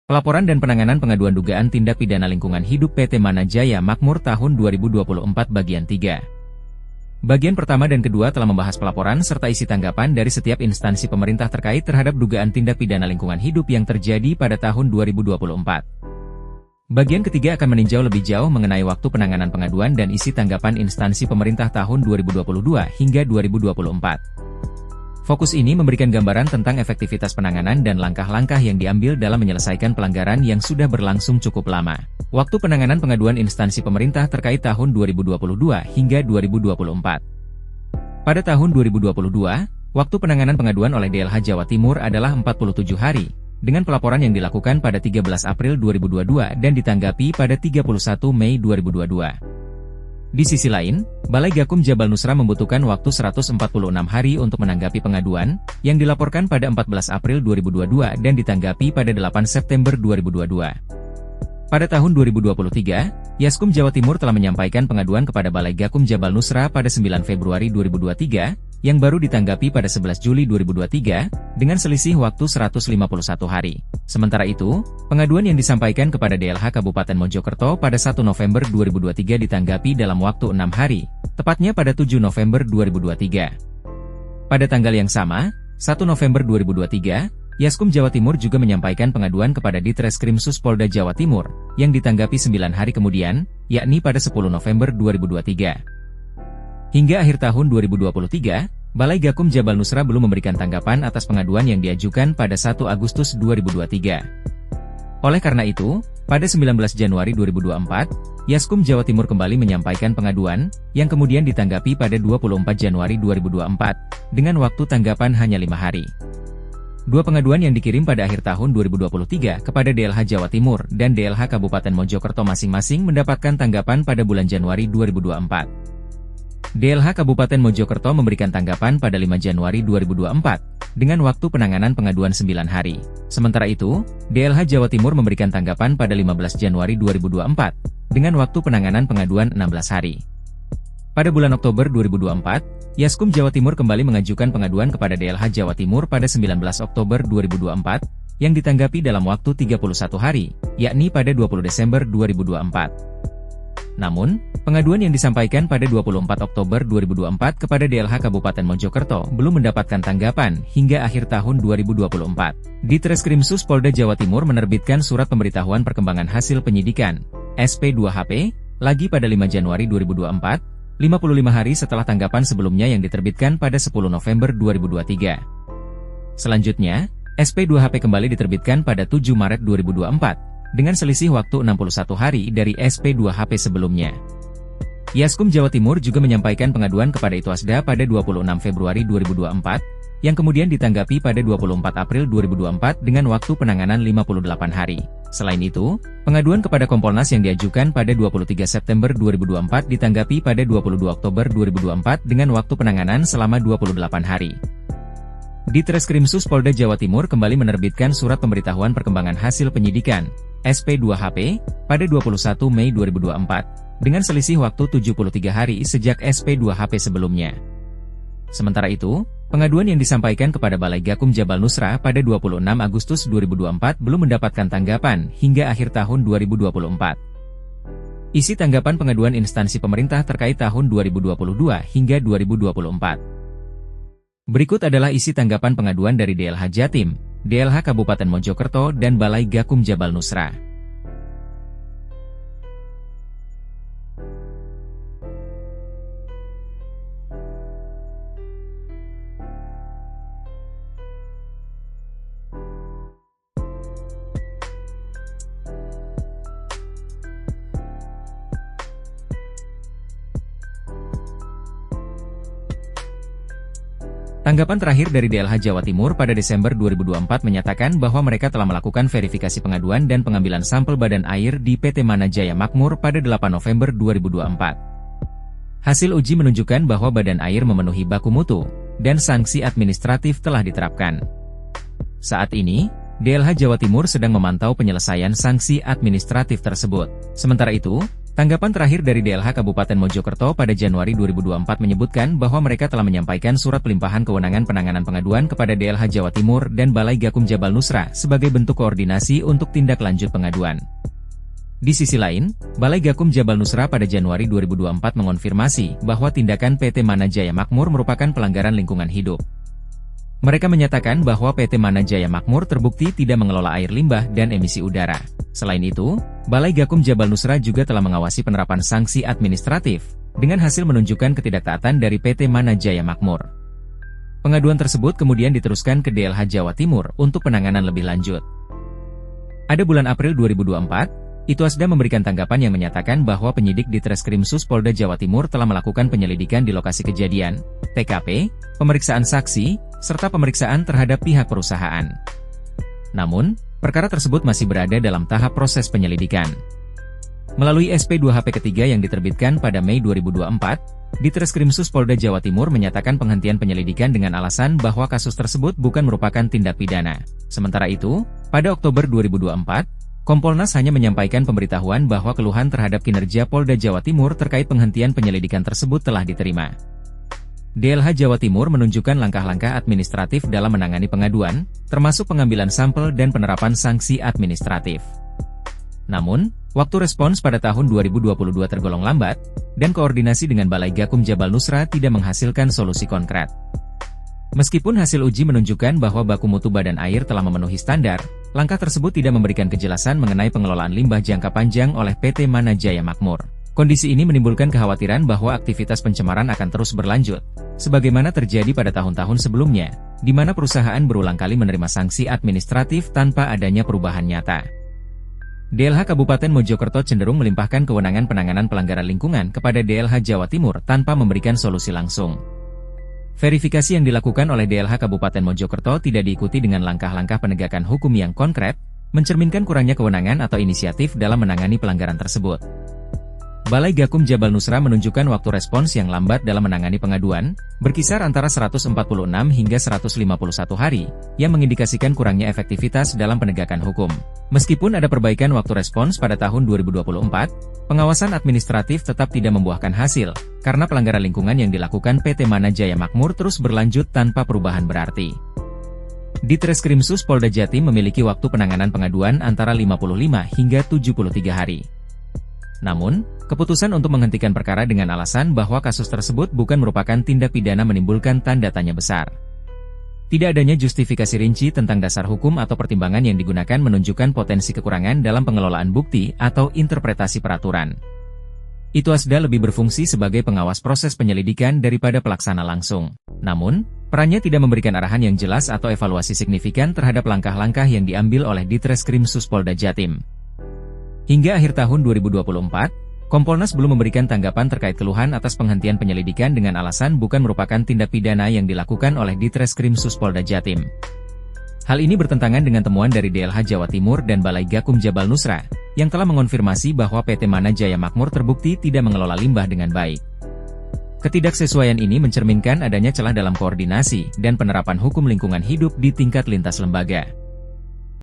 Pelaporan dan penanganan pengaduan dugaan tindak pidana lingkungan hidup PT Mana Jaya Makmur tahun 2024 bagian 3. Bagian pertama dan kedua telah membahas pelaporan serta isi tanggapan dari setiap instansi pemerintah terkait terhadap dugaan tindak pidana lingkungan hidup yang terjadi pada tahun 2024. Bagian ketiga akan meninjau lebih jauh mengenai waktu penanganan pengaduan dan isi tanggapan instansi pemerintah tahun 2022 hingga 2024. Fokus ini memberikan gambaran tentang efektivitas penanganan dan langkah-langkah yang diambil dalam menyelesaikan pelanggaran yang sudah berlangsung cukup lama. Waktu penanganan pengaduan instansi pemerintah terkait tahun 2022 hingga 2024. Pada tahun 2022, waktu penanganan pengaduan oleh DLH Jawa Timur adalah 47 hari, dengan pelaporan yang dilakukan pada 13 April 2022 dan ditanggapi pada 31 Mei 2022. Di sisi lain, Balai Gakum Jabal Nusra membutuhkan waktu 146 hari untuk menanggapi pengaduan, yang dilaporkan pada 14 April 2022 dan ditanggapi pada 8 September 2022. Pada tahun 2023, Yaskum Jawa Timur telah menyampaikan pengaduan kepada Balai Gakum Jabal Nusra pada 9 Februari 2023, yang baru ditanggapi pada 11 Juli 2023, dengan selisih waktu 151 hari. Sementara itu, pengaduan yang disampaikan kepada DLH Kabupaten Mojokerto pada 1 November 2023 ditanggapi dalam waktu 6 hari, tepatnya pada 7 November 2023. Pada tanggal yang sama, 1 November 2023, Yaskum Jawa Timur juga menyampaikan pengaduan kepada Ditreskrimsus Polda Jawa Timur, yang ditanggapi 9 hari kemudian, yakni pada 10 November 2023. Hingga akhir tahun 2023, Balai Gakum Jabal Nusra belum memberikan tanggapan atas pengaduan yang diajukan pada 1 Agustus 2023. Oleh karena itu, pada 19 Januari 2024, Yaskum Jawa Timur kembali menyampaikan pengaduan, yang kemudian ditanggapi pada 24 Januari 2024, dengan waktu tanggapan hanya 5 hari. Dua pengaduan yang dikirim pada akhir tahun 2023 kepada DLH Jawa Timur dan DLH Kabupaten Mojokerto masing-masing mendapatkan tanggapan pada bulan Januari 2024. DLH Kabupaten Mojokerto memberikan tanggapan pada 5 Januari 2024, dengan waktu penanganan pengaduan 9 hari. Sementara itu, DLH Jawa Timur memberikan tanggapan pada 15 Januari 2024, dengan waktu penanganan pengaduan 16 hari. Pada bulan Oktober 2024, Yaskum Jawa Timur kembali mengajukan pengaduan kepada DLH Jawa Timur pada 19 Oktober 2024, yang ditanggapi dalam waktu 31 hari, yakni pada 20 Desember 2024. Namun, pengaduan yang disampaikan pada 24 Oktober 2024 kepada DLH Kabupaten Mojokerto belum mendapatkan tanggapan hingga akhir tahun 2024. Ditreskrimsus Polda Jawa Timur menerbitkan surat pemberitahuan perkembangan hasil penyidikan, SP2HP, lagi pada 5 Januari 2024, 55 hari setelah tanggapan sebelumnya yang diterbitkan pada 10 November 2023. Selanjutnya, SP2HP kembali diterbitkan pada 7 Maret 2024, dengan selisih waktu 61 hari dari SP2HP sebelumnya. Yaskum Jawa Timur juga menyampaikan pengaduan kepada Itwasda pada 26 Februari 2024, yang kemudian ditanggapi pada 24 April 2024 dengan waktu penanganan 58 hari. Selain itu, pengaduan kepada Kompolnas yang diajukan pada 23 September 2024 ditanggapi pada 22 Oktober 2024 dengan waktu penanganan selama 28 hari. Ditreskrimsus Polda Jawa Timur kembali menerbitkan surat pemberitahuan perkembangan hasil penyidikan, SP2HP, pada 21 Mei 2024, dengan selisih waktu 73 hari sejak SP2HP sebelumnya. Sementara itu, pengaduan yang disampaikan kepada Balai Gakum Jabal Nusra pada 26 Agustus 2024 belum mendapatkan tanggapan hingga akhir tahun 2024. Isi tanggapan pengaduan instansi pemerintah terkait tahun 2022 hingga 2024. Berikut adalah isi tanggapan pengaduan dari DLH Jatim, DLH Kabupaten Mojokerto dan Balai Gakum Jabal Nusra. Tanggapan terakhir dari DLH Jawa Timur pada Desember 2024 menyatakan bahwa mereka telah melakukan verifikasi pengaduan dan pengambilan sampel badan air di PT Mana Jaya Makmur pada 8 November 2024. Hasil uji menunjukkan bahwa badan air memenuhi baku mutu, dan sanksi administratif telah diterapkan. Saat ini, DLH Jawa Timur sedang memantau penyelesaian sanksi administratif tersebut. Sementara itu, Tanggapan terakhir dari DLH Kabupaten Mojokerto pada Januari 2024 menyebutkan bahwa mereka telah menyampaikan surat pelimpahan kewenangan penanganan pengaduan kepada DLH Jawa Timur dan Balai Gakum Jabal Nusra sebagai bentuk koordinasi untuk tindak lanjut pengaduan. Di sisi lain, Balai Gakum Jabal Nusra pada Januari 2024 mengonfirmasi bahwa tindakan PT Mana Jaya Makmur merupakan pelanggaran lingkungan hidup. Mereka menyatakan bahwa PT Mana Jaya Makmur terbukti tidak mengelola air limbah dan emisi udara. Selain itu, Balai Gakum Jabal Nusra juga telah mengawasi penerapan sanksi administratif, dengan hasil menunjukkan ketidaktaatan dari PT Mana Jaya Makmur. Pengaduan tersebut kemudian diteruskan ke DLH Jawa Timur untuk penanganan lebih lanjut. Pada bulan April 2024, Itwasda memberikan tanggapan yang menyatakan bahwa penyidik di Treskrimsus Polda Jawa Timur telah melakukan penyelidikan di lokasi kejadian, TKP, pemeriksaan saksi, serta pemeriksaan terhadap pihak perusahaan. Namun, perkara tersebut masih berada dalam tahap proses penyelidikan. Melalui SP2HP ketiga yang diterbitkan pada Mei 2024, di Treskrimsus Polda Jawa Timur menyatakan penghentian penyelidikan dengan alasan bahwa kasus tersebut bukan merupakan tindak pidana. Sementara itu, pada Oktober 2024, Kompolnas hanya menyampaikan pemberitahuan bahwa keluhan terhadap kinerja Polda Jawa Timur terkait penghentian penyelidikan tersebut telah diterima. DLH Jawa Timur menunjukkan langkah-langkah administratif dalam menangani pengaduan, termasuk pengambilan sampel dan penerapan sanksi administratif. Namun, waktu respons pada tahun 2022 tergolong lambat, dan koordinasi dengan Balai Gakum Jabal Nusra tidak menghasilkan solusi konkret. Meskipun hasil uji menunjukkan bahwa baku mutu badan air telah memenuhi standar, langkah tersebut tidak memberikan kejelasan mengenai pengelolaan limbah jangka panjang oleh PT Mana Jaya Makmur. Kondisi ini menimbulkan kekhawatiran bahwa aktivitas pencemaran akan terus berlanjut, sebagaimana terjadi pada tahun-tahun sebelumnya, di mana perusahaan berulang kali menerima sanksi administratif tanpa adanya perubahan nyata. DLH Kabupaten Mojokerto cenderung melimpahkan kewenangan penanganan pelanggaran lingkungan kepada DLH Jawa Timur tanpa memberikan solusi langsung. Verifikasi yang dilakukan oleh DLH Kabupaten Mojokerto tidak diikuti dengan langkah-langkah penegakan hukum yang konkret, mencerminkan kurangnya kewenangan atau inisiatif dalam menangani pelanggaran tersebut. Balai Gakum Jabal Nusra menunjukkan waktu respons yang lambat dalam menangani pengaduan, berkisar antara 146 hingga 151 hari, yang mengindikasikan kurangnya efektivitas dalam penegakan hukum. Meskipun ada perbaikan waktu respons pada tahun 2024, pengawasan administratif tetap tidak membuahkan hasil, karena pelanggaran lingkungan yang dilakukan PT Mana Jaya Makmur terus berlanjut tanpa perubahan berarti. Di Treskrimsus Polda Jatim memiliki waktu penanganan pengaduan antara 55 hingga 73 hari. Namun, keputusan untuk menghentikan perkara dengan alasan bahwa kasus tersebut bukan merupakan tindak pidana menimbulkan tanda tanya besar. Tidak adanya justifikasi rinci tentang dasar hukum atau pertimbangan yang digunakan menunjukkan potensi kekurangan dalam pengelolaan bukti atau interpretasi peraturan. Itwasda lebih berfungsi sebagai pengawas proses penyelidikan daripada pelaksana langsung. Namun, perannya tidak memberikan arahan yang jelas atau evaluasi signifikan terhadap langkah-langkah yang diambil oleh Ditreskrimsus Polda Jatim. Hingga akhir tahun 2024, Kompolnas belum memberikan tanggapan terkait keluhan atas penghentian penyelidikan dengan alasan bukan merupakan tindak pidana yang dilakukan oleh Ditreskrimsus Polda Jatim. Hal ini bertentangan dengan temuan dari DLH Jawa Timur dan Balai Gakum Jabal Nusra, yang telah mengonfirmasi bahwa PT Mana Jaya Makmur terbukti tidak mengelola limbah dengan baik. Ketidaksesuaian ini mencerminkan adanya celah dalam koordinasi dan penerapan hukum lingkungan hidup di tingkat lintas lembaga.